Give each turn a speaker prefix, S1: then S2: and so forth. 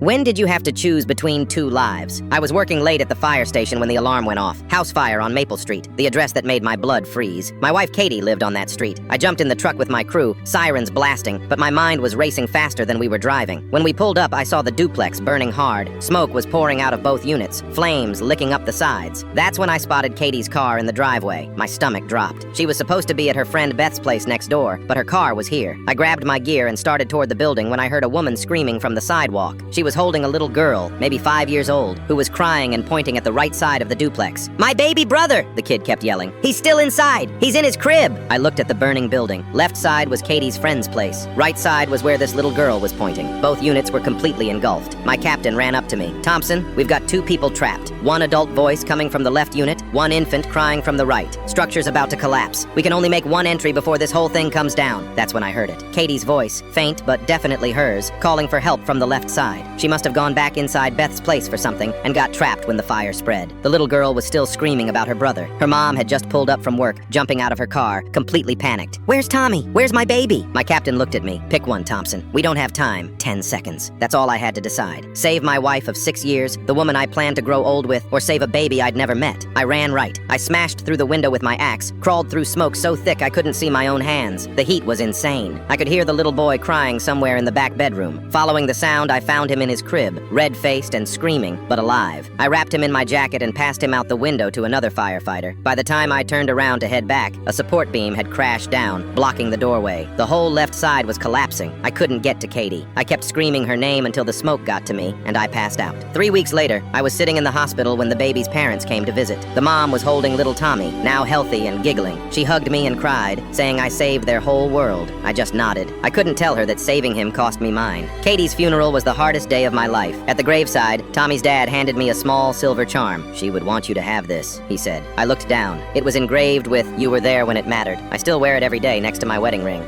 S1: When did you have to choose between two lives? I was working late at the fire station when the alarm went off. House fire on Maple Street, the address that made my blood freeze. My wife Katie lived on that street. I jumped in the truck with my crew, sirens blasting, but my mind was racing faster than we were driving. When we pulled up, I saw the duplex burning hard. Smoke was pouring out of both units, flames licking up the sides. That's when I spotted Katie's car in the driveway. My stomach dropped. She was supposed to be at her friend Beth's place next door, but her car was here. I grabbed my gear and started toward the building when I heard a woman screaming from the sidewalk. She was holding a little girl, maybe 5 years old, who was crying and pointing at the right side of the duplex. "My baby brother!" the kid kept yelling. "He's still inside! He's in his crib!" I looked at the burning building. Left side was Katie's friend's place. Right side was where this little girl was pointing. Both units were completely engulfed. My captain ran up to me. "Thompson, we've got 2 people trapped. One adult voice coming from the left unit, one infant crying from the right. Structure's about to collapse. We can only make one entry before this whole thing comes down." That's when I heard it. Katie's voice, faint but definitely hers, calling for help from the left side. She must have gone back inside Beth's place for something and got trapped when the fire spread. The little girl was still screaming about her brother. Her mom had just pulled up from work, jumping out of her car, completely panicked. "Where's Tommy? Where's my baby?" My captain looked at me. "Pick one, Thompson. We don't have time." 10 seconds. That's all I had to decide. Save my wife of 6 years, the woman I planned to grow old with, or save a baby I'd never met. I ran right. I smashed through the window with my axe, crawled through smoke so thick I couldn't see my own hands. The heat was insane. I could hear the little boy crying somewhere in the back bedroom. Following the sound, I found him in his crib, red-faced and screaming, but alive. I wrapped him in my jacket and passed him out the window to another firefighter. By the time I turned around to head back, a support beam had crashed down, blocking the doorway. The whole left side was collapsing. I couldn't get to Katie. I kept screaming her name until the smoke got to me, and I passed out. 3 weeks later, I was sitting in the hospital when the baby's parents came to visit. The mom was holding little Tommy, now healthy and giggling. She hugged me and cried, saying I saved their whole world. I just nodded. I couldn't tell her that saving him cost me mine. Katie's funeral was the hardest day of my life. At the graveside, Tommy's dad handed me a small silver charm. "She would want you to have this," he said. I looked down. It was engraved with, "You were there when it mattered." I still wear it every day next to my wedding ring.